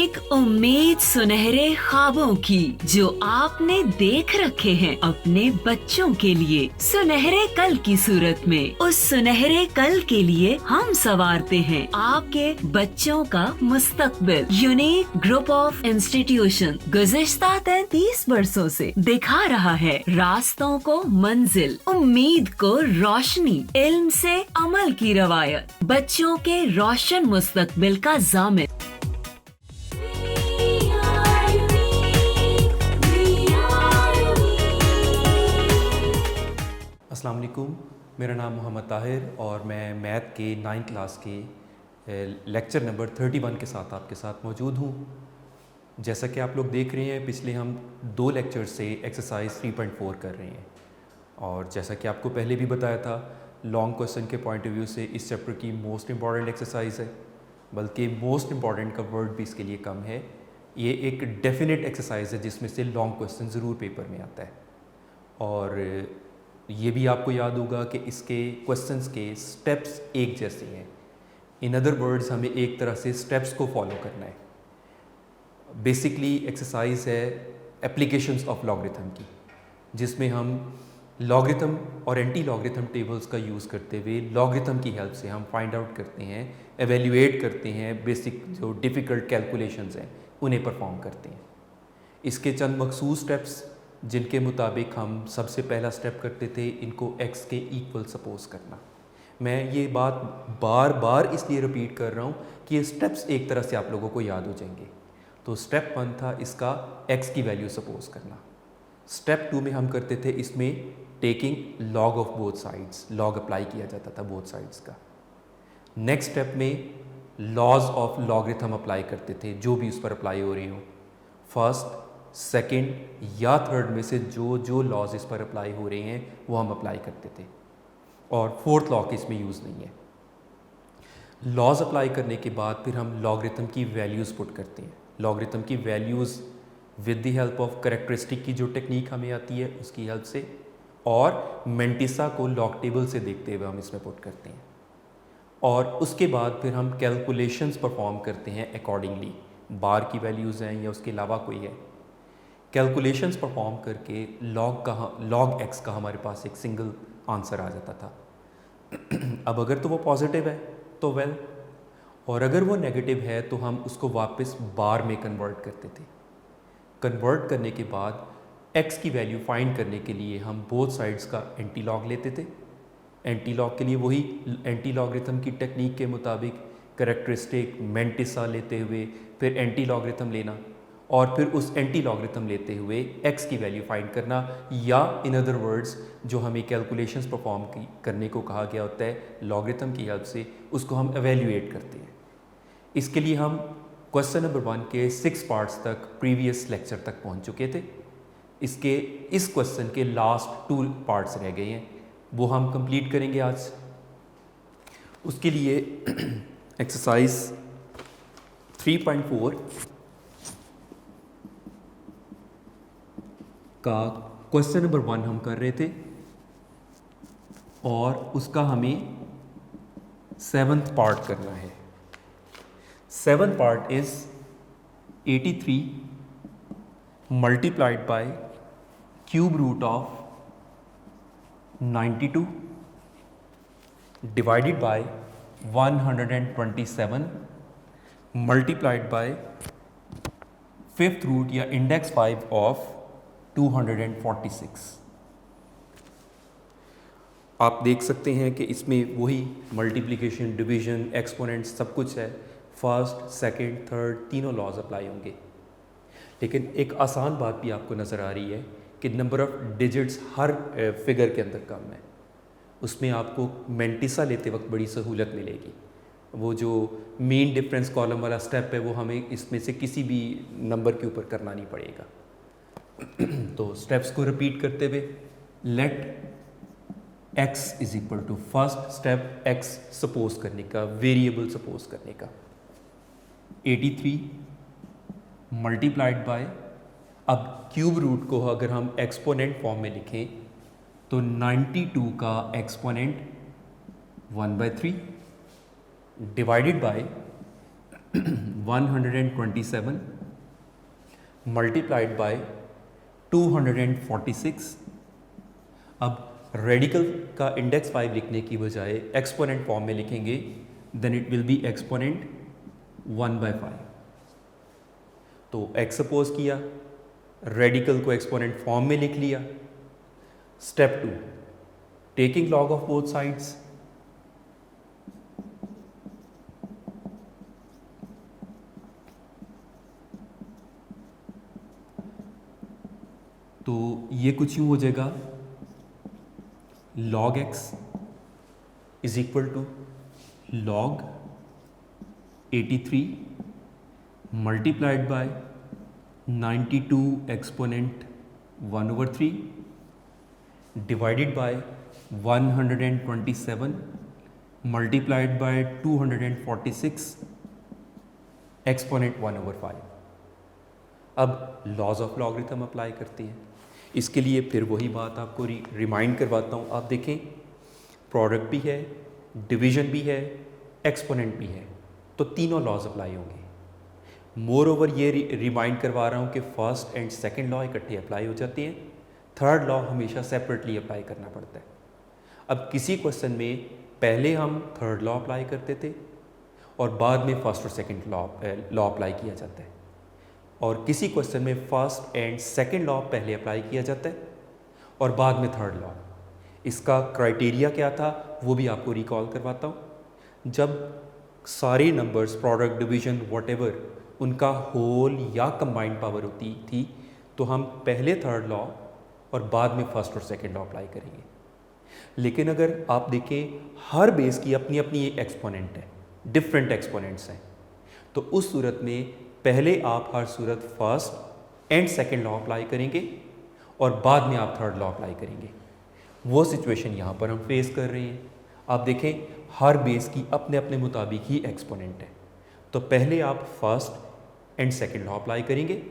एक उम्मीद सुनहरे ख्वाबों की जो आपने देख रखे हैं अपने बच्चों के लिए, सुनहरे कल की सूरत में। उस सुनहरे कल के लिए हम संवारते हैं आपके बच्चों का मुस्तकबिल। यूनिक ग्रुप ऑफ इंस्टीट्यूशन गुज़िश्ता 33 वर्षों से दिखा रहा है रास्तों को मंजिल, उम्मीद को रोशनी, इल्म से अमल की रवायत, बच्चों के रोशन मुस्तकबिल का ज़ामिन। अस्सलाम वालेकुम, मेरा नाम मोहम्मद ताहिर और मैं मैथ के 9th क्लास के लेक्चर नंबर 31 के साथ आपके साथ मौजूद हूँ। जैसा कि आप लोग देख रहे हैं, पिछले हम 2 लेक्चर से एक्सरसाइज 3.4 कर रहे हैं और जैसा कि आपको पहले भी बताया था, लॉन्ग क्वेश्चन के पॉइंट ऑफ व्यू से इस चैप्टर की मोस्ट इम्पॉर्टेंट एक्सरसाइज है, बल्कि मोस्ट इम्पॉर्टेंट का वर्ड भी इसके लिए कम है। ये एक डेफिनेट एक्सरसाइज है जिसमें से लॉन्ग क्वेश्चन ज़रूर पेपर में आता है और ये भी आपको याद होगा कि इसके क्वेश्चंस के स्टेप्स एक जैसे हैं। इन अदर वर्ड्स, हमें एक तरह से स्टेप्स को फॉलो करना है। बेसिकली एक्सरसाइज है एप्लीकेशंस ऑफ लॉगरिथम की, जिसमें हम लॉगरिथम और एंटी लॉगरिथम टेबल्स का यूज़ करते हुए लॉगरिथम की हेल्प से हम फाइंड आउट करते हैं, एवेल्यूएट करते हैं, बेसिक जो डिफ़िकल्ट कैलकुलेशंस हैं उन्हें परफॉर्म करते हैं। इसके चंद मखसूस स्टेप्स जिनके मुताबिक हम सबसे पहला स्टेप करते थे, इनको x के इक्वल सपोज करना। मैं ये बात बार बार इसलिए रिपीट कर रहा हूँ कि ये स्टेप्स एक तरह से आप लोगों को याद हो जाएंगे। तो स्टेप 1 था इसका x की वैल्यू सपोज करना। स्टेप 2 में हम करते थे इसमें taking log of both sides, log apply किया जाता था बोथ साइड्स का। नेक्स्ट स्टेप में लॉज ऑफ लॉगरिथम अप्लाई करते थे, जो भी उस पर अप्लाई हो रही हो। फर्स्ट, सेकंड या थर्ड में से जो लॉज इस पर अप्लाई हो रहे हैं वो हम अप्लाई करते थे और फोर्थ लॉ के इसमें यूज़ नहीं है। लॉज अप्लाई करने के बाद फिर हम लॉगरिथम की वैल्यूज़ पुट करते हैं। लॉगरिथम की values with the help of characteristic की जो टेक्निक हमें आती है उसकी हेल्प से, और मेंटिसा को लॉग टेबल से देखते हुए हम इसमें पुट करते हैं। और उसके बाद फिर हम कैलकुलेशंस परफॉर्म करते हैं अकॉर्डिंगली, बार की वैल्यूज़ हैं या उसके अलावा कोई है। कैलकुलेशंस परफॉर्म करके लॉग x का हमारे पास एक सिंगल आंसर आ जाता था। अब अगर तो वो पॉजिटिव है तो वेल, और अगर वो नेगेटिव है तो हम उसको वापस बार में कन्वर्ट करते थे। कन्वर्ट करने के बाद x की वैल्यू फाइंड करने के लिए हम बोथ साइड्स का एंटी लॉग लेते थे। एंटी लॉग के लिए वही एंटी लॉगरिथम की टेक्निक के मुताबिक कैरेक्टरिस्टिक मेंटिसा लेते हुए फिर एंटी लॉगरिथम लेना और फिर उस एंटी लॉगरिथम लेते हुए x की वैल्यू फाइंड करना, या इन अदर वर्ड्स जो हमें कैलकुलेशंस परफॉर्म करने को कहा गया होता है लॉगरिथम की हेल्प से, उसको हम एवेल्यूएट करते हैं। इसके लिए हम क्वेश्चन नंबर 1 के 6 पार्ट्स तक प्रीवियस लेक्चर तक पहुंच चुके थे। इस क्वेश्चन के लास्ट 2 पार्ट्स रह गए हैं, वो हम कंप्लीट करेंगे आज। उसके लिए एक्सरसाइज 3.4 का क्वेश्चन नंबर 1 हम कर रहे थे और उसका हमें 7th पार्ट करना है। 7th part is 83 multiplied by cube root of 92 divided by 127 multiplied by 5th root या इंडेक्स 5 ऑफ 246। आप देख सकते हैं कि इसमें वही मल्टीप्लिकेशन, डिवीजन, एक्सपोनेंट सब कुछ है। फर्स्ट, सेकंड, थर्ड तीनों लॉज अप्लाई होंगे। लेकिन एक आसान बात भी आपको नज़र आ रही है कि number of digits her figure के अंदर कम है। उसमें आपको मेंटिसा लेते वक्त बड़ी सहूलत मिलेगी। वो जो मीन डिफरेंस कॉलम वाला स्टेप है वो हमें इसमें से किसी भी नंबर के ऊपर करना नहीं पड़ेगा। तो स्टेप्स को रिपीट करते हुए, let x is equal to, first step x suppose करने का, वेरिएबल सपोज करने का, 83 मल्टीप्लाइड बाय, अब क्यूब रूट को अगर हम एक्सपोनेंट फॉर्म में लिखें तो 92 का exponent 1/3 divided by 127 multiplied by 246। अब रेडिकल का इंडेक्स 5 लिखने की बजाय एक्सपोनेंट फॉर्म में लिखेंगे, then it will be exponent 1/5। तो एक्स सपोज किया, रेडिकल को एक्सपोनेंट फॉर्म में लिख लिया। Step 2, taking log of both sides. तो ये कुछ यूँ हो जाएगा, log x is equal to log 83 multiplied by 92 exponent 1/3 divided by 127 multiplied by 246 exponent 1/5। अब लॉज ऑफ लॉगरिथम अप्लाई करते हैं। इसके लिए फिर वही बात आपको रिमाइंड करवाता हूँ। आप देखें, प्रोडक्ट भी है, डिवीजन भी है, एक्सपोनेंट भी है, तो तीनों लॉज अप्लाई होंगे। मोर ओवर ये रिमाइंड करवा रहा हूँ कि फर्स्ट एंड सेकंड लॉ इकट्ठे अप्लाई हो जाते हैं, थर्ड लॉ हमेशा सेपरेटली अप्लाई करना पड़ता है। अब किसी क्वेश्चन में पहले हम थर्ड लॉ अप्लाई करते थे और बाद में फर्स्ट और सेकंड लॉ अप्लाई किया जाता है, और किसी क्वेश्चन में फर्स्ट एंड सेकंड लॉ पहले अप्लाई किया जाता है और बाद में थर्ड लॉ। इसका क्राइटेरिया क्या था वो भी आपको रिकॉल करवाता हूँ। जब सारे नंबर्स, प्रोडक्ट, डिवीजन, व्हाटएवर, उनका होल या कंबाइंड पावर होती थी, तो हम पहले थर्ड लॉ और बाद में फर्स्ट और सेकंड लॉ अप्लाई करेंगे। लेकिन अगर आप देखें, हर बेस की अपनी अपनी एक एक्सपोनेंट है, डिफरेंट एक्सपोनेंट्स हैं, तो उस सूरत में पहले आप हर सूरत first and second law apply करेंगे और बाद में आप थर्ड लॉ अप्लाई करेंगे। वो सिचुएशन यहाँ पर हम फेस कर रहे हैं। आप देखें, हर बेस की अपने अपने मुताबिक ही एक्सपोनेंट है, तो पहले आप first and second law apply करेंगे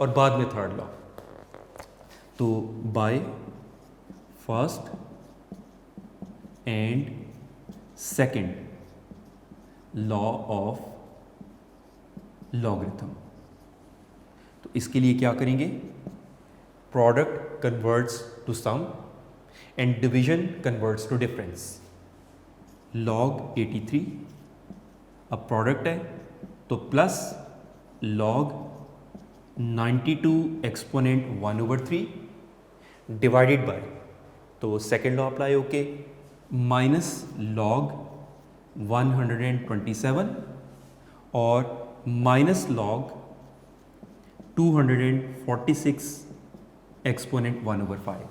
और बाद में थर्ड लॉ। तो by first and second law of logarithm, तो इसके लिए क्या करेंगे, product converts to sum and division converts to difference. log 83 अब प्रोडक्ट है तो plus log 92 exponent 1/3 divided by, तो सेकेंड लॉ अप्लाई होके माइनस log 127 और माइनस log 246 एक्सपोनेंट 1/5।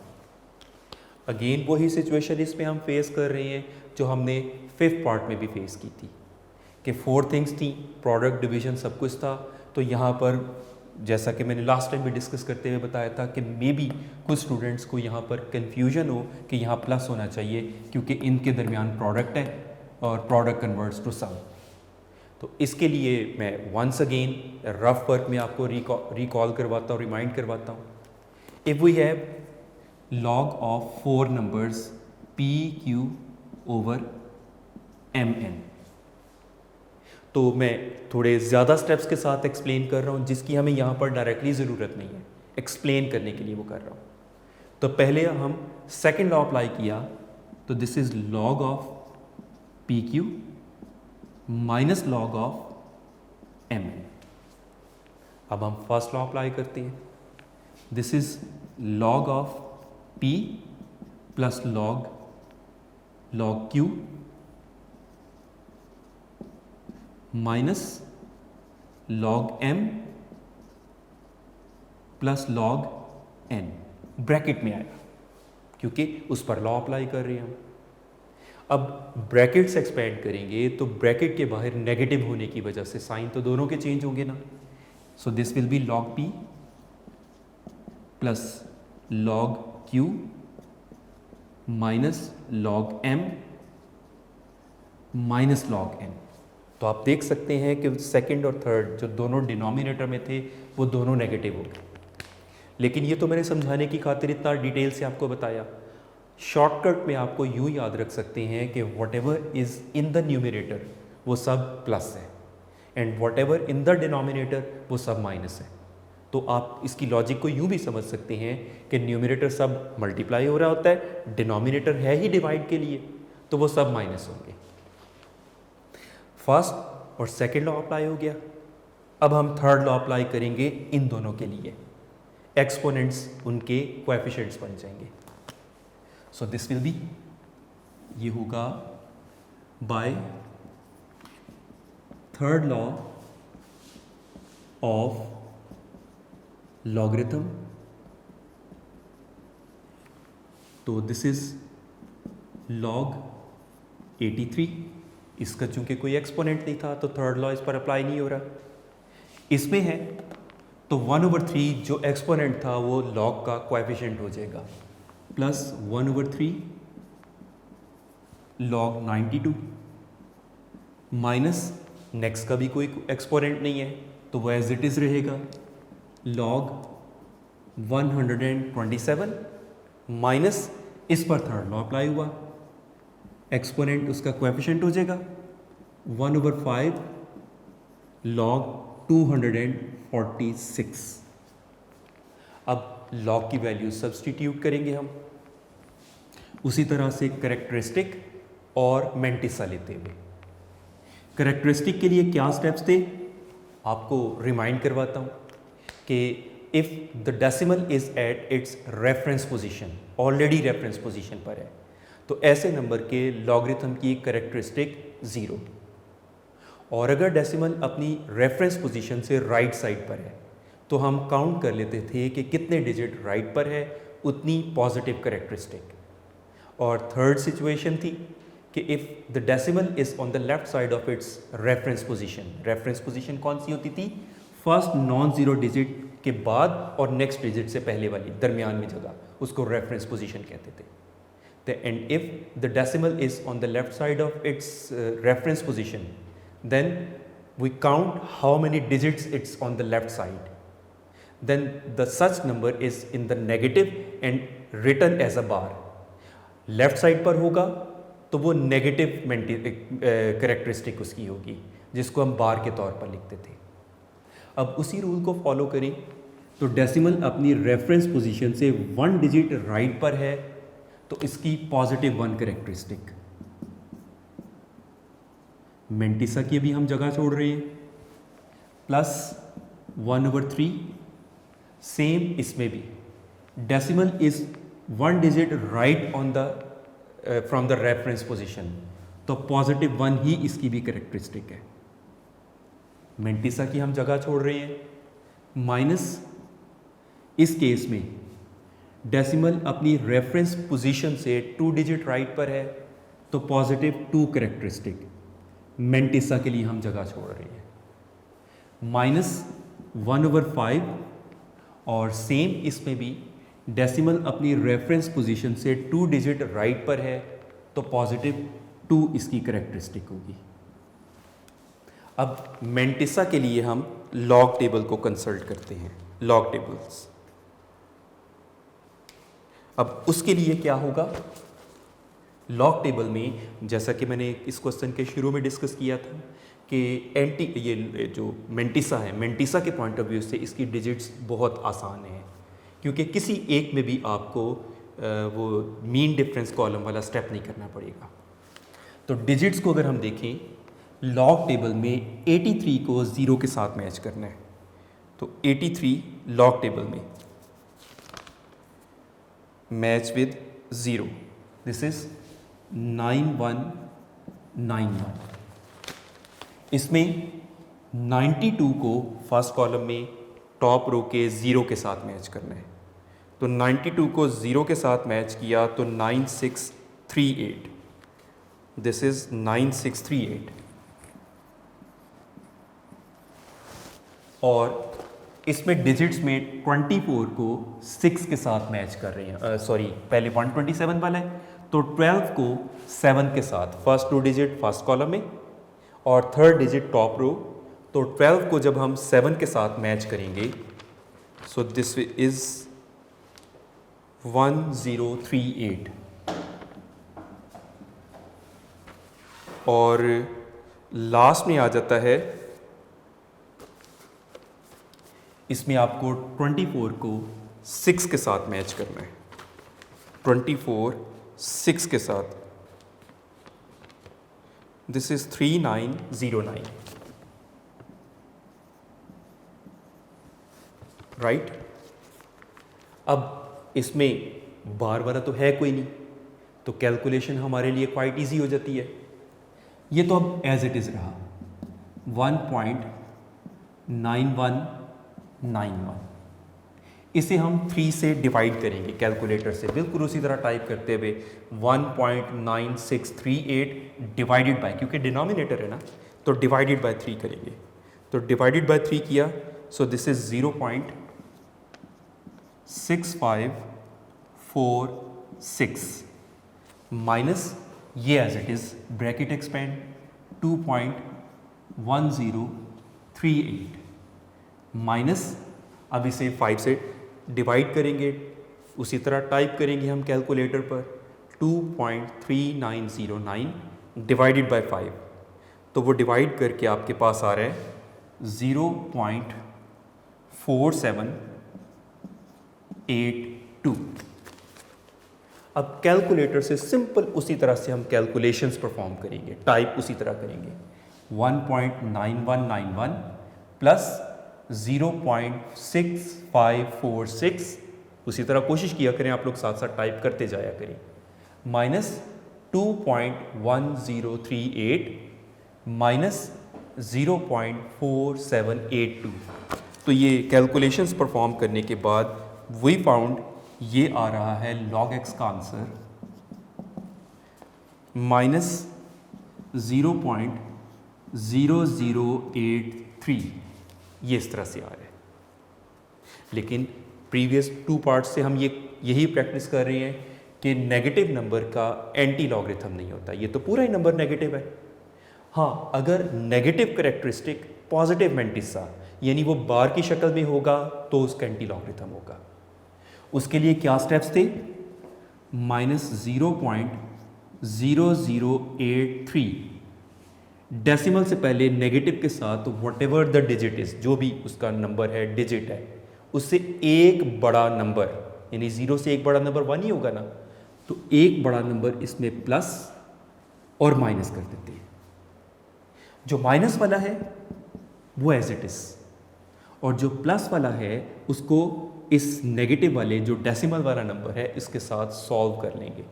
अगेन वही सिचुएशन इसमें हम फेस कर रहे हैं जो हमने फिफ्थ पार्ट में भी फेस की थी कि 4 थिंग्स थी, प्रोडक्ट, डिवीजन, सब कुछ था। तो यहाँ पर जैसा कि मैंने लास्ट टाइम भी डिस्कस करते हुए बताया था कि मे बी कुछ स्टूडेंट्स को यहाँ पर कन्फ्यूजन हो कि यहाँ प्लस होना चाहिए क्योंकि इनके दरमियान प्रोडक्ट है और प्रोडक्ट कन्वर्ट्स टू सम। तो इसके लिए मैं वंस अगेन रफ वर्क में आपको रिकॉल करवाता हूँ, रिमाइंड करवाता हूँ। If we have log of 4 numbers p, q over mn, तो मैं थोड़े ज़्यादा स्टेप्स के साथ एक्सप्लेन कर रहा हूँ जिसकी हमें यहाँ पर डायरेक्टली ज़रूरत नहीं है, एक्सप्लेन करने के लिए वो कर रहा हूँ। तो पहले हम सेकेंड लॉ अप्लाई किया, तो this is log of P Q minus log of mn। अब हम फर्स्ट लॉ अप्लाई करते हैं, this is log of P plus log Q minus log M plus log N, bracket में आएगा क्योंकि उस पर लॉ अप्लाई कर रहे हैं हम। अब ब्रैकेट से एक्सपेंड करेंगे तो ब्रैकेट के बाहर नेगेटिव होने की वजह से साइन तो दोनों के चेंज होंगे ना। So this will be log P plus log Q minus log M minus log N। तो आप देख सकते हैं कि सेकंड और थर्ड जो दोनों डिनोमिनेटर में थे वो दोनों नेगेटिव हो गए। लेकिन ये तो मैंने समझाने की खातिर इतना डिटेल से आपको बताया। शॉर्टकट में आपको यूँ याद रख सकते हैं कि whatever is in the numerator वो सब प्लस है, and what ever in the denominator वो सब माइनस है। तो आप इसकी लॉजिक को यूँ भी समझ सकते हैं कि न्यूमरेटर सब मल्टीप्लाई हो रहा होता है, डिनोमिनेटर है ही डिवाइड के लिए, तो वो सब माइनस होंगे। फर्स्ट और सेकेंड लॉ अप्लाई हो गया। अब हम थर्ड लॉ अप्लाई करेंगे इन दोनों के लिए। एक्सपोनेंट्स उनके कोएफिशिएंट्स बन जाएंगे। सो दिस विल बी, ये होगा by third law of logarithm, तो दिस इज log 83। इसका चूंकि कोई एक्सपोनेंट नहीं था तो थर्ड लॉ इस पर अप्लाई नहीं हो रहा। इसमें है तो 1/3 जो एक्सपोनेंट था वो log का कोएफिशिएंट हो जाएगा, प्लस 1/3 log 92 माइनस नेक्स्ट का भी कोई एक्सपोनेंट नहीं है तो वो एज इट इज रहेगा log 127 माइनस इस पर थर्ड लॉ अप्लाई हुआ, एक्सपोनेंट उसका कोएफिशिएंट हो जाएगा 1/5 log 246। अब log की वैल्यू सब्सटीट्यूट करेंगे हम, उसी तरह से करेक्टरिस्टिक और मेंटिसा लेते हुए। करेक्टरिस्टिक के लिए क्या स्टेप्स थे आपको रिमाइंड करवाता हूँ कि if the decimal is at its reference position, already reference position पर है, तो ऐसे नंबर के लॉगरिथम की करेक्टरिस्टिक 0। और अगर डेसिमल अपनी रेफरेंस पोजीशन से राइट साइड पर है तो हम काउंट कर लेते थे कि कितने डिजिट राइट पर है उतनी पॉजिटिव करेक्टरिस्टिक। और थर्ड सिचुएशन थी कि if the decimal is on the left side of its reference position. Reference position कौन सी होती थी? फर्स्ट नॉन ज़ीरो डिजिट के बाद और नेक्स्ट डिजिट से पहले वाली दरमियान में जगह, उसको रेफरेंस पोजीशन कहते थे। And if the decimal is on the left side of its reference position, then we count how many digits it's on the left side, then the such number is in the negative and written as a bar. Left side पर होगा तो वो negative characteristic उसकी होगी जिसको हम बार के तौर पर लिखते थे। अब उसी रूल को फॉलो करें तो डेसिमल अपनी रेफरेंस पोजीशन से 1 डिजिट राइट पर है तो इसकी पॉजिटिव 1 करेक्टरिस्टिक। मेंटिसा की भी हम जगह छोड़ रहे हैं, प्लस 1/3। सेम इसमें भी decimal is 1 digit right on the from the reference position, तो पॉजिटिव 1 ही इसकी भी करेक्टरिस्टिक है। मेंटिसा की हम जगह छोड़ रहे हैं, माइनस इस केस में डेसिमल अपनी रेफरेंस पोजीशन से 2 डिजिट राइट पर है तो पॉजिटिव 2 करेक्टरिस्टिक। मेंटिसा के लिए हम जगह छोड़ रहे हैं, माइनस 1/5। और सेम इसमें भी डेसिमल अपनी रेफरेंस पोजीशन से 2 डिजिट राइट पर है तो पॉजिटिव 2 इसकी करेक्टरिस्टिक होगी। अब मेंटिसा के लिए हम लॉग टेबल को कंसल्ट करते हैं, लॉग टेबल्स। अब उसके लिए क्या होगा, लॉग टेबल में जैसा कि मैंने इस क्वेश्चन के शुरू में डिस्कस किया था कि ये जो मेंटिसा है, मेंटिसा के पॉइंट ऑफ व्यू से इसकी डिजिट्स बहुत आसान है, क्योंकि किसी एक में भी आपको वो मीन डिफरेंस कॉलम वाला स्टेप नहीं करना पड़ेगा। तो डिजिट्स को अगर हम देखें लॉग टेबल में 83 को 0 के साथ मैच करना है, तो 83 लॉग टेबल में मैच विद 0, दिस इज 9191। इसमें 92 को फर्स्ट कॉलम में टॉप रो के 0 के साथ मैच करना है, तो 92 को 0 के साथ मैच किया तो 9638, दिस इज 9638। और इसमें डिजिट्स में 24 को 6 के साथ मैच कर रहे हैं, सॉरी पहले 127 वाला है तो 12 को 7 के साथ, फर्स्ट 2 डिजिट फर्स्ट कॉलम में और थर्ड डिजिट टॉप रो, तो 12 को जब हम 7 के साथ मैच करेंगे सो दिस इज 1038। और लास्ट में आ जाता है इसमें आपको 24 को 6 के साथ मैच करना है। 24 6 के साथ, दिस इज 3909, राइट। अब इसमें बार बार तो है कोई नहीं, तो कैलकुलेशन हमारे लिए क्वाइट इजी हो जाती है। ये तो अब एज इट इज़ रहा 1.9191। इसे हम 3 से डिवाइड करेंगे कैलकुलेटर से, बिल्कुल उसी तरह टाइप करते हुए 1.9638 डिवाइडेड बाय, क्योंकि डिनोमिनेटर है ना, तो डिवाइडेड बाय 3 करेंगे। तो डिवाइडेड बाय 3 किया, सो दिस इज 0.6546 माइनस ये as it is bracket expand 2.1038 minus, अब इसे 5 से डिवाइड करेंगे, उसी तरह टाइप करेंगे हम कैलकुलेटर पर 2.3909 डिवाइडेड बाय 5, तो वो डिवाइड करके आपके पास आ रहा है 0.4782। अब कैलकुलेटर से सिंपल उसी तरह से हम कैलकुलेशंस परफॉर्म करेंगे, टाइप उसी तरह करेंगे 1.9191 प्लस 0.6546, उसी तरह कोशिश किया करें आप लोग, साथ साथ टाइप करते जाया करें, माइनस 2.1038 माइनस 0.4782। तो ये कैलकुलेशंस परफॉर्म करने के बाद वी फाउंड ये आ रहा है log x का आंसर माइनस 0.0083, ये इस तरह से आ रहा है। लेकिन प्रीवियस 2 पार्ट्स से हम यही प्रैक्टिस कर रहे हैं कि नेगेटिव नंबर का एंटी लॉगरिथम नहीं होता, ये तो पूरा ही नंबर नेगेटिव है। हाँ, अगर नेगेटिव करेक्टरिस्टिक पॉजिटिव मैंटिसा यानी वो बार की शक्ल में होगा तो उसका एंटी लॉगरिथम होगा। उसके लिए क्या स्टेप्स थे, माइनस 0.0083, डेसिमल से पहले नेगेटिव के साथ व्हाटएवर द डिजिट इज, जो भी उसका नंबर है, डिजिट है, उससे एक बड़ा नंबर, यानी 0 से एक बड़ा नंबर 1 ही होगा ना, तो एक बड़ा नंबर इसमें प्लस और माइनस कर देते हैं। जो माइनस वाला है वो एज इट इज, और जो प्लस वाला है उसको इस नेगेटिव वाले जो डेसिमल वाला नंबर है इसके साथ सॉल्व कर लेंगे।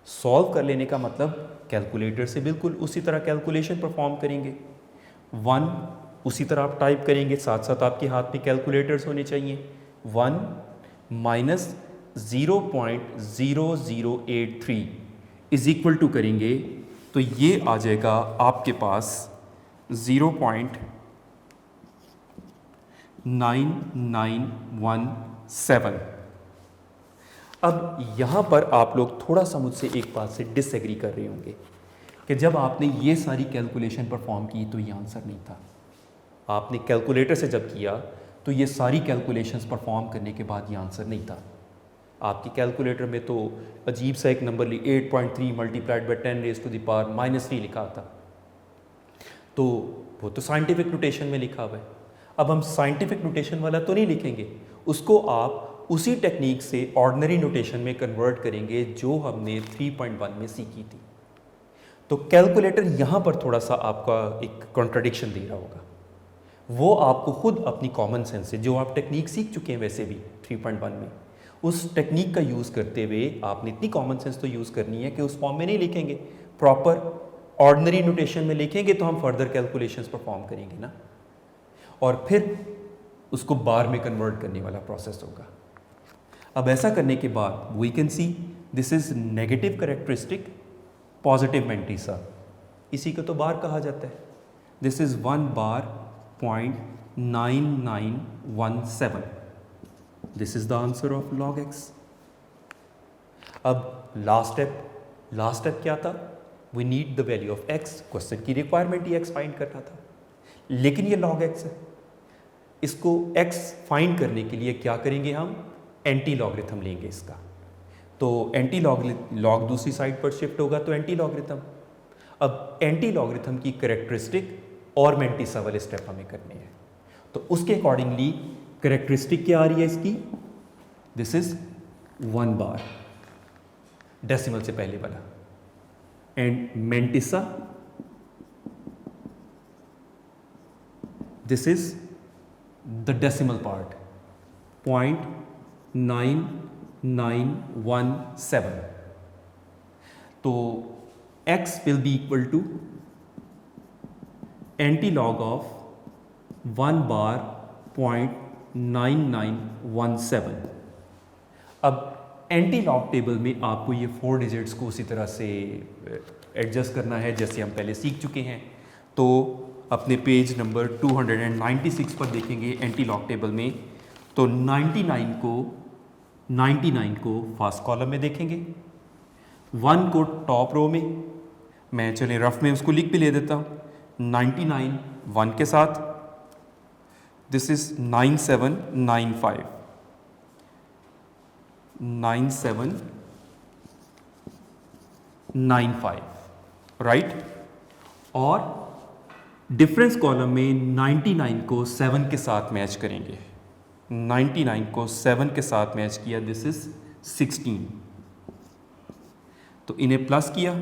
सॉल्व कर लेने का मतलब कैलकुलेटर से बिल्कुल उसी तरह कैलकुलेशन परफॉर्म करेंगे। 1 उसी तरह आप टाइप करेंगे, साथ साथ आपके हाथ में कैलकुलेटर्स होने चाहिए। 1 माइनस 0.0083 इज इक्वल टू करेंगे तो ये आ जाएगा आपके पास 0.9917। अब यहाँ पर आप लोग थोड़ा सा मुझसे एक बात से डिसएग्री कर रहे होंगे कि जब आपने ये सारी कैलकुलेशन परफॉर्म की तो ये आंसर नहीं था। आपने कैलकुलेटर से जब किया तो ये सारी कैलकुलेशंस परफॉर्म करने के बाद ये आंसर नहीं था। आपकी कैलकुलेटर में तो अजीब सा एक नंबर 8.3 मल्टीप्लाइड बाई 10⁻³ लिखा था, तो वो तो साइंटिफिक नोटेशन में लिखा हुआ है। अब हम साइंटिफिक नोटेशन वाला तो नहीं लिखेंगे, उसको आप उसी टेक्निक से ऑर्डिनरी नोटेशन में कन्वर्ट करेंगे जो हमने 3.1 में सीखी थी। तो कैलकुलेटर यहाँ पर थोड़ा सा आपका एक कॉन्ट्रडिक्शन दे रहा होगा, वो आपको खुद अपनी कॉमन सेंस से, जो आप टेक्निक सीख चुके हैं वैसे भी 3.1 में, उस टेक्निक का यूज़ करते हुए आपने इतनी कॉमन सेंस तो यूज़ करनी है कि उस फॉर्म में नहीं लिखेंगे, प्रॉपर ऑर्डिनरी नोटेशन में लिखेंगे तो हम फर्दर कैलकुलेशंस परफॉर्म करेंगे ना, और फिर उसको बार में कन्वर्ट करने वाला प्रोसेस होगा। अब ऐसा करने के बाद we can see this is negative characteristic positive mantissa, इसी को तो बार कहा जाता है। This is 1 bar 0.9917, this is the answer of log x। अब लास्ट स्टेप क्या था, we need the value of x, question की रिक्वायरमेंट ही x फाइंड करना था, लेकिन ये log x है। इसको x फाइंड करने के लिए क्या करेंगे, हम एंटी लॉगरिथम लेंगे इसका, तो एंटी लॉग दूसरी साइड पर शिफ्ट होगा तो एंटी लॉगरिथम। अब एंटी लॉगरिथम की करेक्टरिस्टिक और मैंटिसा वाले स्टेप हमें करने हैं, तो उसके अकॉर्डिंगली करेक्टरिस्टिक क्या आ रही है इसकी, दिस इज 1 बार, डेसिमल से पहले वाला, and mantissa this is the decimal part 0.9917. तो x will be equal to antilog of 1 bar 0.9917. अब एंटीलॉग टेबल में आपको ये 4 डिजिट्स को उसी तरह से एडजस्ट करना है जैसे हम पहले सीख चुके हैं। तो अपने पेज नंबर 296 पर देखेंगे एंटीलॉग टेबल में, तो 99 को फर्स्ट कॉलम में देखेंगे, 1 को टॉप रो में, मैं चले रफ में उसको लिख भी ले देता हूँ, 99 1 के साथ, दिस इज 9795 9795, राइट। और डिफरेंस कॉलम में 99 को 7 के साथ मैच करेंगे, 99 को 7 के साथ मैच किया, दिस इज 16, तो इन्हें प्लस किया,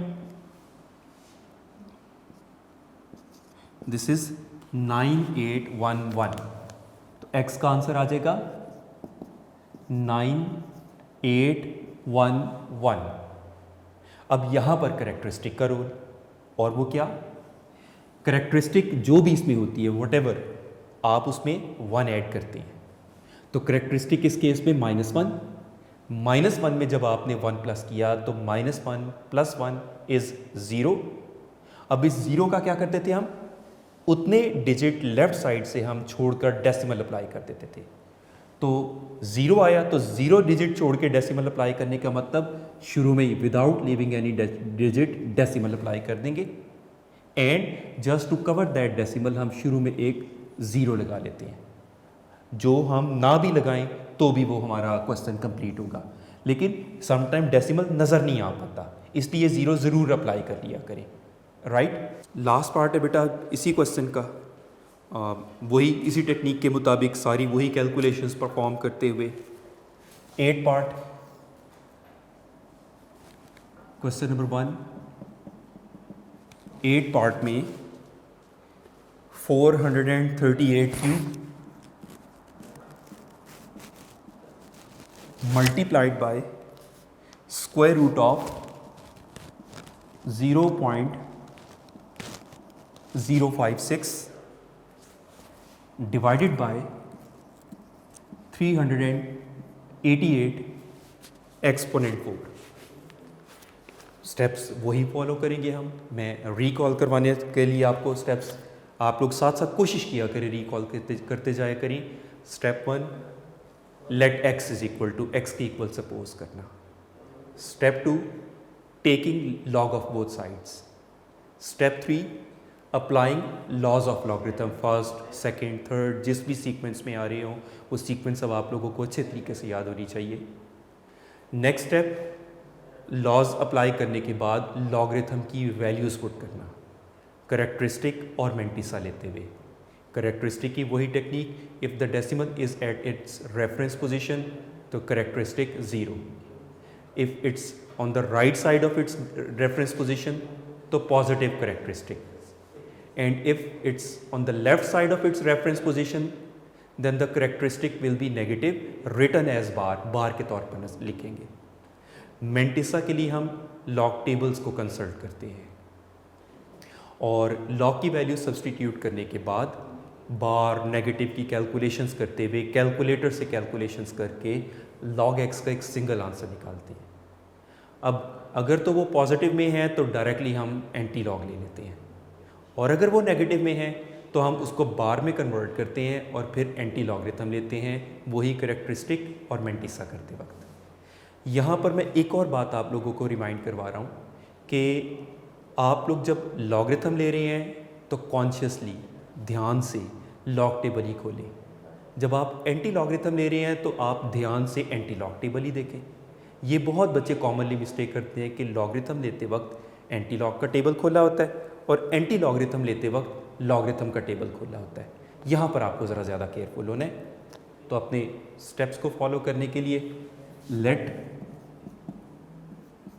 दिस इज 9811, तो x का आंसर आ जाएगा 9811। अब यहां पर करेक्टरिस्टिक का रोल, और वो क्या, करेक्टरिस्टिक जो भी इसमें होती है वॉटेवर, आप उसमें 1 ऐड करते हैं। तो करेक्टरिस्टिक इस केस में -1, -1 में जब आपने 1 प्लस किया तो -1 + 1 इज 0। अब इस 0 का क्या करते थे हम, उतने डिजिट लेफ्ट साइड से हम छोड़कर डेसिमल अप्लाई कर देते थे। तो 0 आया तो 0 डिजिट छोड़ के डेसिमल अप्लाई करने का मतलब शुरू में ही without leaving any digit decimal apply कर देंगे, and just to cover that decimal हम शुरू में एक 0 लगा लेते हैं। जो हम ना भी लगाएं तो भी वो हमारा क्वेश्चन कंप्लीट होगा, लेकिन समटाइम डेसिमल नज़र नहीं आ पाता, इसलिए 0 ज़रूर अप्लाई कर लिया करें, राइट। लास्ट पार्ट है बेटा इसी क्वेश्चन का, वही इसी टेक्निक के मुताबिक सारी वही कैलकुलेशंस परफॉर्म करते हुए 8 पार्ट। क्वेश्चन नंबर 1, 8 पार्ट में 438 cube multiplied by square root of 0.056 divided by 388 exponent 4। Steps वही फॉलो करेंगे हम, मैं रिकॉल करवाने के लिए आपको स्टेप्स आप लोग साथ साथ कोशिश किया करें, रिकॉल करते जाया करें। Step 1, let x is equal to x के इक्वल सपोज करना। Step 2, taking log of both sides. Step 3, applying laws of logarithm, first second third जिस भी सीक्वेंस में आ रहे हो वो सीक्वेंस अब आप लोगों को अच्छे तरीके से याद होनी चाहिए। नेक्स्ट स्टेप, लॉज अप्लाई करने के बाद लॉगरिथम की वैल्यूज़ पुट करना, करेक्टरिस्टिक और मेंटिसा लेते हुए। करेक्टरिस्टिक की वही technique, if the decimal is at its reference position तो characteristic 0, if it's on the right side of its reference position तो positive characteristic, and if it's on the left side of its reference position then the characteristic will be negative, written as बार के तौर पर लिखेंगे। Mantissa के लिए हम log tables को consult करते हैं और लॉग की वैल्यू सब्सटीट्यूट करने के बाद बार नेगेटिव की कैलकुलेशंस करते हुए कैलकुलेटर से कैलकुलेशंस करके log x का एक सिंगल आंसर निकालते हैं। अब अगर तो वो पॉजिटिव में है तो डायरेक्टली हम एंटी लॉग ले लेते हैं, और अगर वो नेगेटिव में है तो हम उसको बार में कन्वर्ट करते हैं और फिर एंटी लॉगरिथम लेते हैं, वही करेक्टरिस्टिक और मेंटिसा करते वक्त। यहाँ पर मैं एक और बात आप लोगों को रिमाइंड करवा रहा हूँ कि आप लोग जब लॉगरिथम ले रहे हैं तो कॉन्शियसली ध्यान से लॉग टेबल ही खोलें, जब आप एंटी लॉगरिथम ले रहे हैं तो आप ध्यान से एंटी लॉग टेबल ही देखें। ये बहुत बच्चे कॉमनली मिस्टेक करते हैं कि लॉगरिथम लेते वक्त एंटी लॉग का टेबल खोला होता है और एंटी लॉगरिथम लेते वक्त लॉगरिथम का टेबल खोला होता है। यहाँ पर आपको ज़रा ज़्यादा केयरफुल होना है। तो अपने स्टेप्स को फॉलो करने के लिए let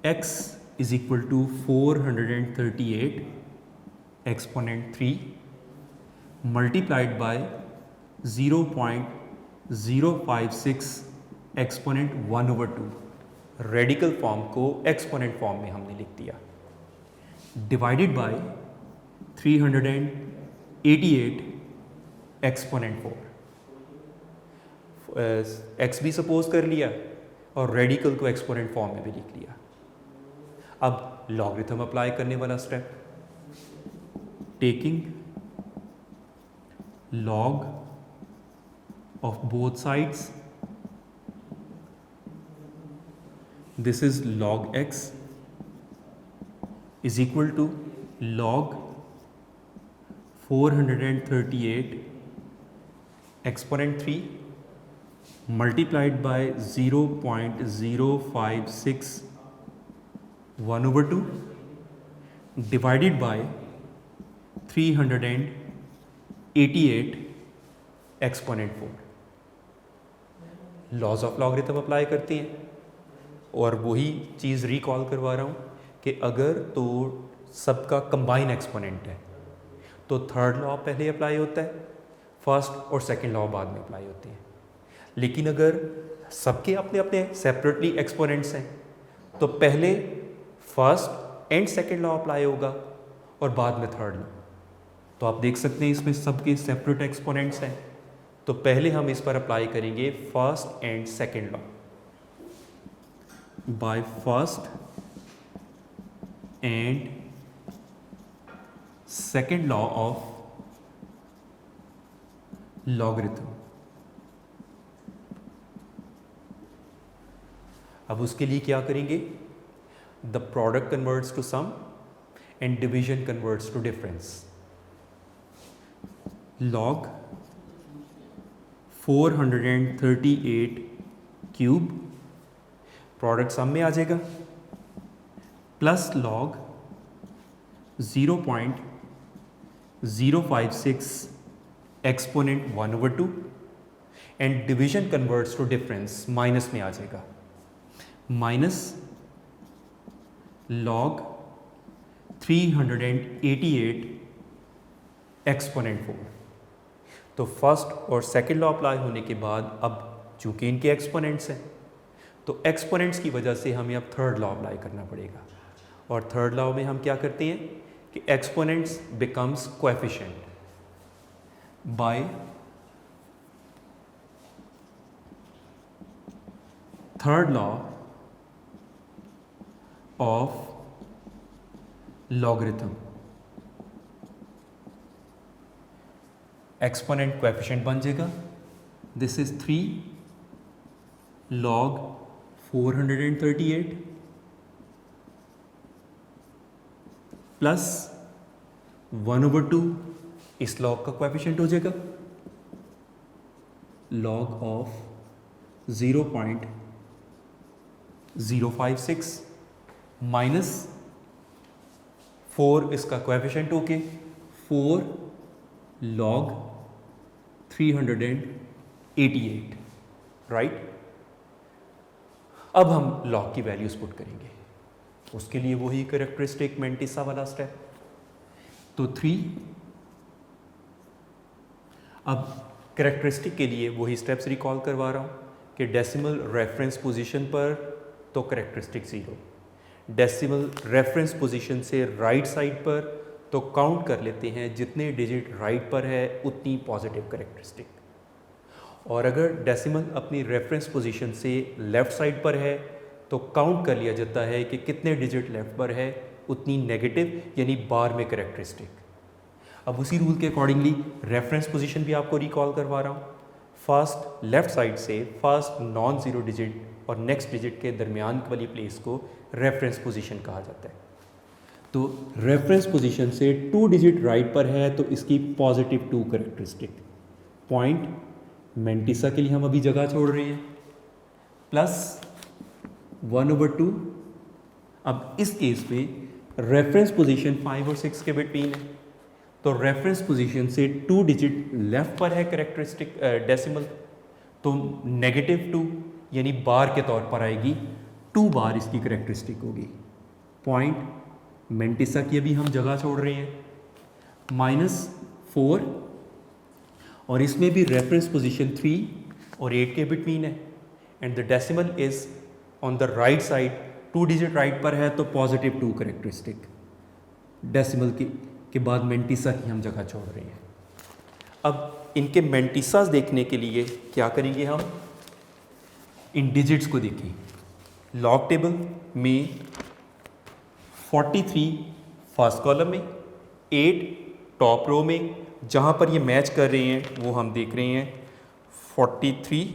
x is equal to 438 exponent 3 multiplied by 0.056 exponent 1/2। Radical form को एक्सपोनेंट फॉर्म में हमने लिख दिया, डिवाइडेड बाय 388 एक्सपोनेंट 4। x भी सपोज कर लिया और रेडिकल को एक्सपोनेंट फॉर्म में भी लिख लिया। अब लॉगरिथम अप्लाई करने वाला step, taking log of both sides, this is log x is equal to log 438 exponent 3 multiplied by 0.056 1/2 divided by 388 exponent 4। Laws of logarithm apply करते हैं और वही चीज़ रिकॉल करवा रहा हूँ कि अगर तो सबका कंबाइन एक्सपोनेंट है तो थर्ड लॉ पहले अप्लाई होता है, फर्स्ट और सेकंड लॉ बाद में अप्लाई होते हैं। लेकिन अगर सबके अपने अपने सेपरेटली एक्सपोनेंट्स हैं तो पहले first and second law apply होगा और बाद में थर्ड लॉ। तो आप देख सकते हैं इसमें सबके सेपरेट एक्सपोनेंट्स हैं, तो पहले हम इस पर अप्लाई करेंगे first and second law. By first and second law of logarithm. अब उसके लिए क्या करेंगे, the product converts to sum and division converts to difference. log 438 cube product sum में आ जाएगा, plus log 0.056 exponent 1/2 and division converts to difference minus में आ जाएगा, माइनस log 388 एक्सपोनेंट 4। तो फर्स्ट और सेकंड लॉ अप्लाई होने के बाद अब चूंकि इनके एक्सपोनेंट्स हैं तो एक्सपोनेंट्स की वजह से हमें अब थर्ड लॉ अप्लाई करना पड़ेगा। और थर्ड लॉ में हम क्या करते हैं कि exponents becomes coefficient by third law of logarithm. Exponent coefficient बन जाएगा, दिस इज 3 log 438 प्लस 1/2 इस लॉग का कोएफिशिएंट हो जाएगा, log ऑफ 0.056 माइनस 4 इसका कोएफिशिएंट होके 4 log 388, राइट। अब हम लॉग की वैल्यूज पुट करेंगे, उसके लिए वही कैरेक्टरिस्टिक मेंटिसा वाला स्टेप। तो 3, अब कैरेक्टरिस्टिक के लिए वही स्टेप्स रिकॉल करवा रहा हूँ कि डेसिमल रेफरेंस पोजीशन पर तो कैरेक्टरिस्टिक 0, डेसिमल रेफरेंस पोजीशन से राइट साइड पर तो काउंट कर लेते हैं जितने डिजिट राइट पर है उतनी पॉजिटिव कैरेक्टरिस्टिक, और अगर डेसिमल अपनी रेफरेंस पोजीशन से लेफ़्ट साइड पर है तो काउंट कर लिया जाता है कि कितने डिजिट लेफ़्ट पर है उतनी नेगेटिव यानी बार में कैरेक्टरिस्टिक। अब उसी रूल के अकॉर्डिंगली रेफरेंस पोजीशन भी आपको रिकॉल करवा रहा हूँ। फर्स्ट लेफ़्ट साइड से फर्स्ट नॉन ज़ीरो डिजिट और नेक्स्ट डिजिट के दरमियान वाली प्लेस को रेफरेंस पोजीशन कहा जाता है। तो रेफरेंस पोजीशन से 2 डिजिट राइट पर है तो इसकी पॉजिटिव 2 कैरेक्टरिस्टिक। पॉइंट मेंटिसा के लिए हम अभी जगह छोड़ रहे हैं, प्लस 1/2। अब इस केस में रेफरेंस पोजीशन 5 और 6 के बिटवीन है, तो रेफरेंस पोजीशन से 2 डिजिट लेफ्ट पर है कैरेक्टरिस्टिक डेसिमल, तो -2 यानी बार के तौर पर आएगी, 2 बार इसकी करेक्टरिस्टिक होगी। पॉइंट मेंटिसा की अभी हम जगह छोड़ रहे हैं, -4 और इसमें भी रेफरेंस पोजीशन 3 और 8 के बिटवीन है and the decimal is on the right side, 2 digit right पर है तो +2 करेक्टरिस्टिक। डेसिमल के बाद मेंटिसा की हम जगह छोड़ रहे हैं। अब इनके मेंटिसास देखने के लिए क्या करेंगे, हम इन डिजिट्स को देखें। लॉग टेबल में 43 फर्स्ट कॉलम में, 8 टॉप रो में, जहाँ पर ये मैच कर रहे हैं वो हम देख रहे हैं 43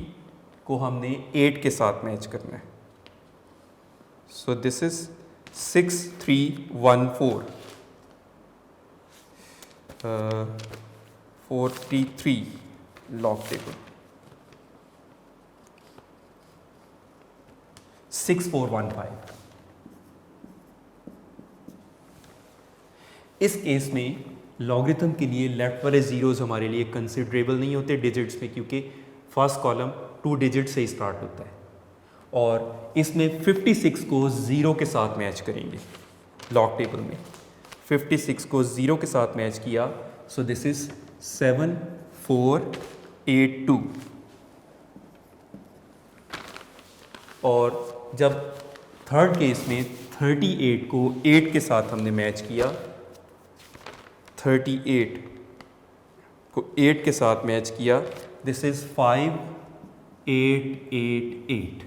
को हमने 8 के साथ मैच करना है। सो दिस इज 6314 43 लॉग टेबल 6415। इस केस में लॉगरिथम के लिए लेफ्ट वाले जीरोज हमारे लिए कंसिडरेबल नहीं होते डिजिट्स में, क्योंकि फर्स्ट कॉलम 2 डिजिट से ही स्टार्ट होता है और इसमें 56 को 0 के साथ मैच करेंगे। लॉग टेबल में 56 को 0 के साथ मैच किया, सो दिस इज 7482। और जब थर्ड केस में 38 को 8 के साथ हमने मैच किया, 38 को 8 के साथ मैच किया, दिस इज 5888।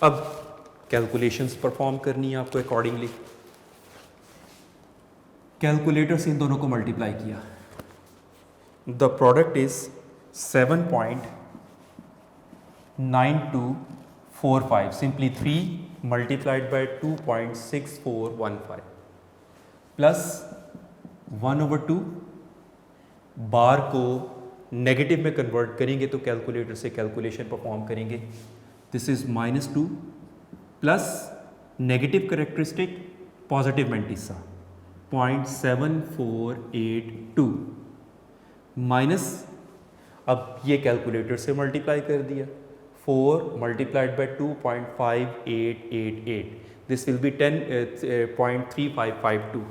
अब कैलकुलेशंस परफॉर्म करनी है आपको अकॉर्डिंगली। कैलकुलेटर से इन दोनों को मल्टीप्लाई किया, the product is 7.9245, simply 3 multiplied bye 2.6415 plus 1/2। बार को नेगेटिव में कन्वर्ट करेंगे तो कैलकुलेटर से कैलकुलेशन परफॉर्म करेंगे। This is -2 plus negative characteristic positive mantissa 0.7482 minus, अब ये कैलकुलेटर से मल्टीप्लाई कर दिया, 4 multiplied by 2.5888, this will be 10.3552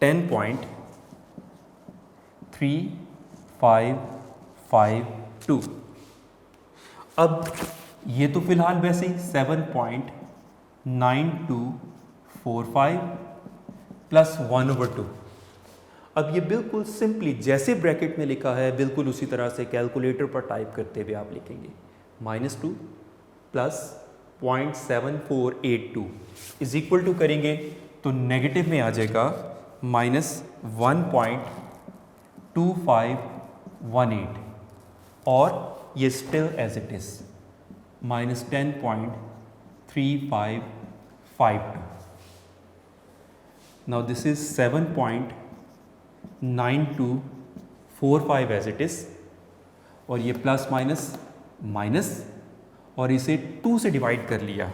10.3552। अब ये तो फिलहाल वैसे ही 7.9245 प्लस 1/2। अब ये बिल्कुल सिंपली जैसे ब्रैकेट में लिखा है बिल्कुल उसी तरह से कैलकुलेटर पर टाइप करते हुए आप लिखेंगे, -2 प्लस 0.7482 इज इक्वल टू करेंगे तो नेगेटिव में आ जाएगा -1.2518 और ये still as it is -10.3552। Now this is 7.9245 as it is, और ये प्लस माइनस माइनस और इसे 2 से डिवाइड कर लिया,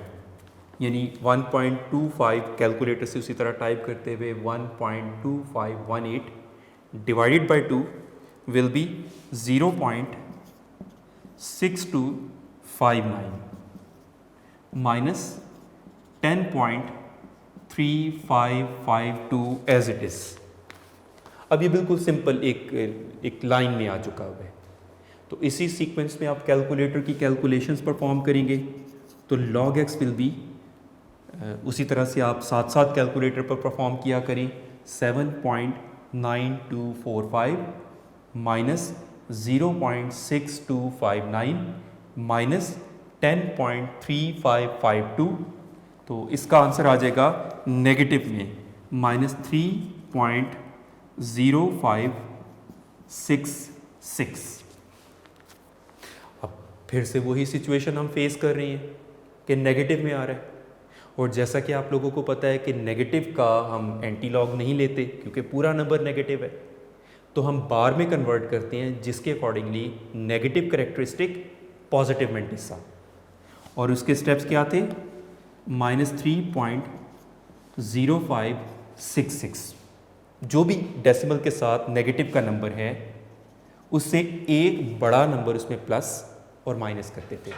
यानी 1.25 कैलकुलेटर से उसी तरह टाइप करते हुए 1.2518 divided by 2 will be 0.6259 minus 10.3552 as it is. अब ये बिल्कुल सिंपल एक लाइन में आ चुका है। तो इसी सीक्वेंस में आप कैलकुलेटर की कैलकुलेशंस परफॉर्म करेंगे तो log x विल बी उसी तरह से आप साथ साथ कैलकुलेटर पर परफॉर्म किया करें, 7.9245 माइनस 0.6259 माइनस 10.3552, तो इसका आंसर आ जाएगा नेगेटिव में -3.0566। अब फिर से वही सिचुएशन हम फेस कर रहे हैं कि नेगेटिव में आ रहा है, और जैसा कि आप लोगों को पता है कि नेगेटिव का हम एंटी लॉग नहीं लेते क्योंकि पूरा नंबर नेगेटिव है, तो हम बार में कन्वर्ट करते हैं जिसके accordingly negative characteristic positive mantissa, और उसके स्टेप्स क्या थे, -3.0566। जो भी डेसिमल के साथ नेगेटिव का नंबर है उससे एक बड़ा नंबर उसमें प्लस और माइनस करते थे।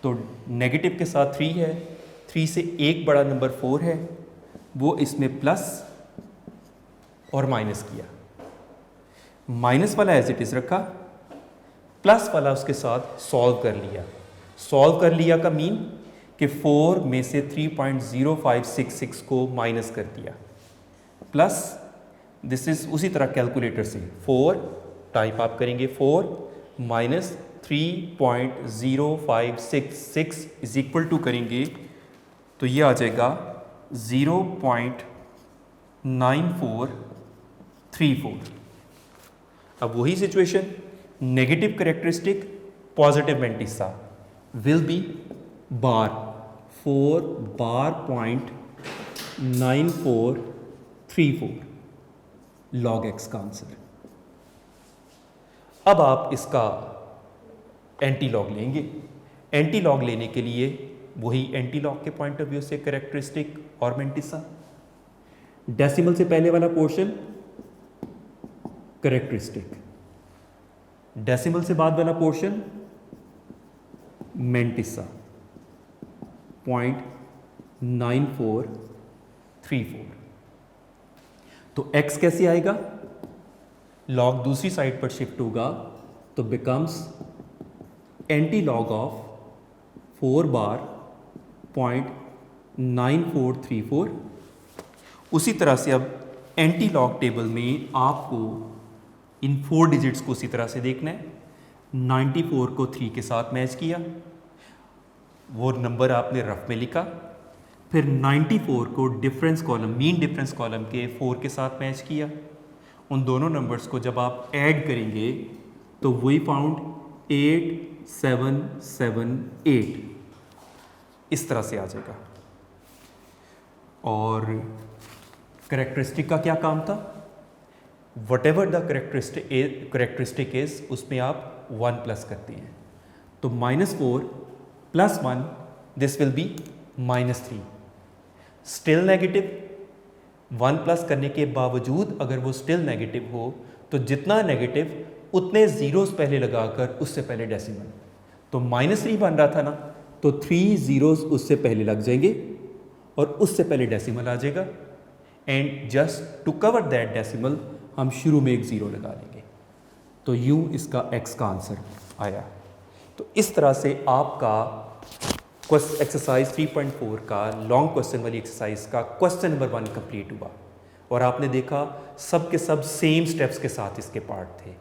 तो नेगेटिव के साथ 3 है, 3 से एक बड़ा नंबर 4 है, वो इसमें प्लस और माइनस किया। माइनस वाला एज इट इज रखा, प्लस वाला उसके साथ सॉल्व कर लिया। सॉल्व कर लिया का मीन कि 4 में से 3.0566 को माइनस कर दिया, प्लस दिस इज उसी तरह कैलकुलेटर से 4 टाइप आप करेंगे, 4 माइनस 3.0566 इज इक्वल टू करेंगे तो ये आ जाएगा 0.9434। अब वही situation, negative characteristic positive mantissa will be bar 4 bar point 9434 log X का आंसर। अब आप इसका एंटी लॉग लेंगे। एंटी लॉग लेने के लिए वही एंटी लॉग के पॉइंट ऑफ व्यू से करेक्टरिस्टिक और मेंटिसा, डेसिमल से पहले वाला पोर्शन करेक्टरिस्टिक, डेसिमल से बाद वाला पोर्शन मेंटिसा 0.9434। तो x कैसे आएगा, लॉग दूसरी साइड पर शिफ्ट होगा तो बिकम्स एंटी लॉग ऑफ 4 बार 0.9434। उसी तरह से अब एंटी लॉग टेबल में आपको इन 4 डिजिट्स को उसी तरह से देखना है। 94 को 3 के साथ मैच किया, वो नंबर आपने रफ में लिखा, फिर 94 को difference column, mean difference column के 4 के साथ मैच किया। उन दोनों नंबर्स को जब आप ऐड करेंगे तो वही फाउंड 8778 इस तरह से आ जाएगा। और करेक्टरिस्टिक का क्या काम था, what ever the characteristic is उसमें आप 1 प्लस करते हैं। तो -4 + 1 this will be -3, still negative. 1 plus करने के बावजूद अगर वो स्टिल नेगेटिव हो तो जितना नेगेटिव उतने जीरोस पहले लगाकर उससे पहले डेसिमल। तो -3 बन रहा था ना, तो 3 जीरोस उससे पहले लग जाएंगे और उससे पहले डेसिमल आ जाएगा। And just to cover that decimal हम शुरू में एक ज़ीरो लगा लेंगे। तो यूँ इसका x का आंसर आया। तो इस तरह से आपका एक्सरसाइज 3.4 का लॉन्ग क्वेश्चन वाली एक्सरसाइज का क्वेश्चन नंबर 1 कंप्लीट हुआ। और आपने देखा सब के सब सेम स्टेप्स के साथ इसके पार्ट थे,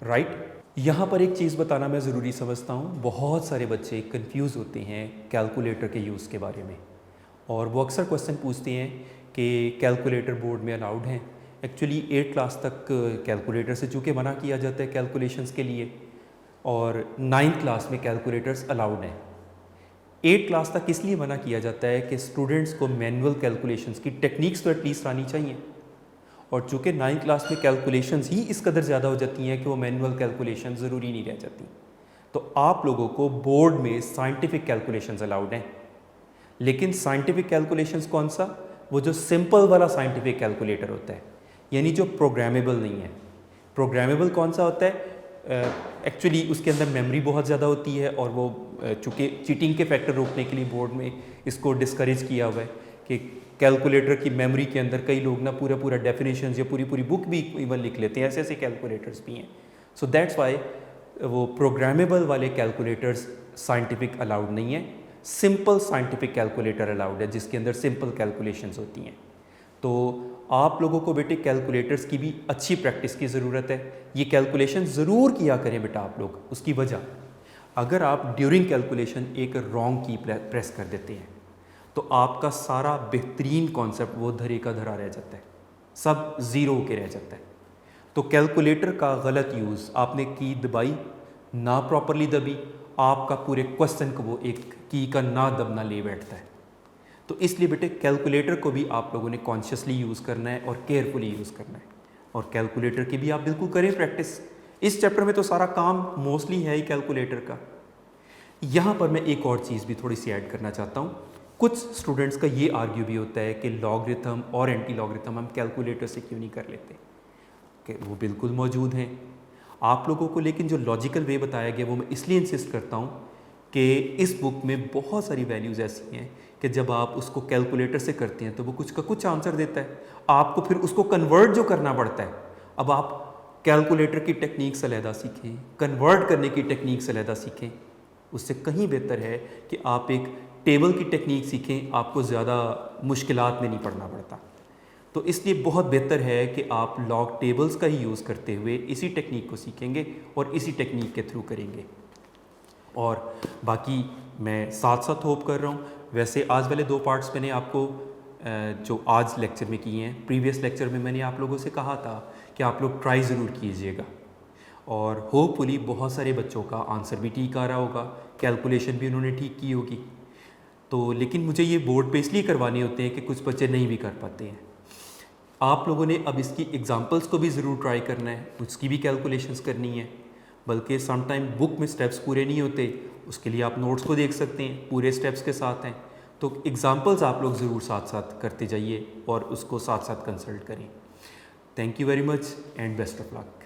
राइट। यहाँ पर एक चीज़ बताना मैं ज़रूरी समझता हूँ, बहुत सारे बच्चे कंफ्यूज होते हैं कैलकुलेटर के यूज़ के बारे में, और वो अक्सर क्वेश्चन पूछते हैं कि कैलकुलेटर बोर्ड में अलाउड हैं। एक्चुअली 8 क्लास तक कैलकुलेटर से चूँकि मना किया जाता है कैलकुलेशंस के लिए, और 9th क्लास में कैलकुलेटर्स अलाउड हैं। 8 क्लास तक इसलिए मना किया जाता है कि स्टूडेंट्स को मैनुअल कैलकुलेशंस की टेक्निक्स तो एटलीस्ट आनी चाहिए, और चूँकि 9th क्लास में कैलकुलेशंस ही इस कदर ज़्यादा हो जाती हैं कि वो मैनुअल कैलकुलेशन ज़रूरी नहीं रह जाती। तो आप लोगों को बोर्ड में साइंटिफिक कैलकुलेशंस अलाउड हैं, लेकिन साइंटिफिक कैलकुलेशंस कौन सा, वो जो सिंपल वाला साइंटिफिक कैलकुलेटर होता है, यानी जो प्रोग्रामेबल नहीं है। प्रोग्रामेबल कौन सा होता है, एक्चुअली उसके अंदर मेमोरी बहुत ज़्यादा होती है, और वो चूँकि चीटिंग के फैक्टर रोकने के लिए बोर्ड में इसको डिस्करेज किया हुआ है कि कैलकुलेटर की मेमोरी के अंदर कई लोग ना पूरा डेफिनेशंस या पूरी बुक भी इवन लिख लेते हैं, ऐसे कैलकुलेटर्स भी हैं। सो दैट्स वाई वो प्रोग्रामेबल वाले कैलकुलेटर्स साइंटिफिक अलाउड नहीं है। सिंपल साइंटिफिक कैलकुलेटर अलाउड है जिसके अंदर सिंपल कैलकुलेशंस होती हैं। तो आप लोगों को बेटे कैलकुलेटर्स की भी अच्छी प्रैक्टिस की ज़रूरत है। ये कैलकुलेशन ज़रूर किया करें बेटा आप लोग। उसकी वजह, अगर आप ड्यूरिंग कैलकुलेशन एक रॉन्ग की प्रेस कर देते हैं तो आपका सारा बेहतरीन कॉन्सेप्ट वो धरे का धरा रह जाता है, सब ज़ीरो के रह जाता है। तो कैलकुलेटर का गलत यूज़, आपने की दबाई ना प्रॉपरली दबी, आपका पूरे क्वेश्चन को वो एक की का ना दबना ले बैठता है। तो इसलिए बेटे कैलकुलेटर को भी आप लोगों ने कॉन्शियसली यूज़ करना है और केयरफुली यूज़ करना है, और कैलकुलेटर की भी आप बिल्कुल करें प्रैक्टिस। इस चैप्टर में तो सारा काम मोस्टली है ही कैलकुलेटर का। यहाँ पर मैं एक और चीज़ भी थोड़ी सी ऐड करना चाहता हूँ। कुछ स्टूडेंट्स का ये आर्ग्यू भी होता है कि लॉगरिथम और एंटी लॉगरिथम हम कैलकुलेटर से क्यों नहीं कर लेते, कि वो बिल्कुल मौजूद हैं। आप लोगों को लेकिन जो लॉजिकल वे बताया गया वो मैं इसलिए इंसिस्ट करता हूँ कि इस बुक में बहुत सारी वैल्यूज़ ऐसी हैं कि जब आप उसको कैलकुलेटर से करते हैं तो वो कुछ का कुछ आंसर देता है, आपको फिर उसको कन्वर्ट जो करना पड़ता है। अब आप कैलकुलेटर की टेक्निक से अलहदा सीखें, कन्वर्ट करने की टेक्निक से अलहदा सीखें, उससे कहीं बेहतर है कि आप एक टेबल की टेक्निक सीखें, आपको ज़्यादा मुश्किलात में नहीं पड़ना पड़ता। तो इसलिए बहुत बेहतर है कि आप लॉग टेबल्स का ही यूज़ करते हुए इसी टेक्निक को सीखेंगे और इसी टेक्निक के थ्रू करेंगे। और बाकी मैं साथ साथ होप कर रहा हूँ। वैसे आज वाले 2 पार्ट्स मैंने आपको जो आज लेक्चर में किए हैं, प्रीवियस लेक्चर में मैंने आप लोगों से कहा था कि आप लोग ट्राई ज़रूर कीजिएगा और होपफुली बहुत सारे बच्चों का आंसर भी ठीक आ रहा होगा, कैलकुलेशन भी उन्होंने ठीक की होगी। तो लेकिन मुझे ये बोर्ड पे इसलिए करवाने होते हैं कि कुछ बच्चे नहीं भी कर पाते हैं। आप लोगों ने अब इसकी एग्जांपल्स को भी ज़रूर ट्राई करना है, उसकी भी कैलकुलेशंस करनी है। बल्कि समटाइम बुक में स्टेप्स पूरे नहीं होते, उसके लिए आप नोट्स को देख सकते हैं, पूरे स्टेप्स के साथ हैं। तो एग्जांपल्स आप लोग ज़रूर साथ साथ करते जाइए और उसको साथ साथ कंसल्ट करें। Thank you very much and best of luck.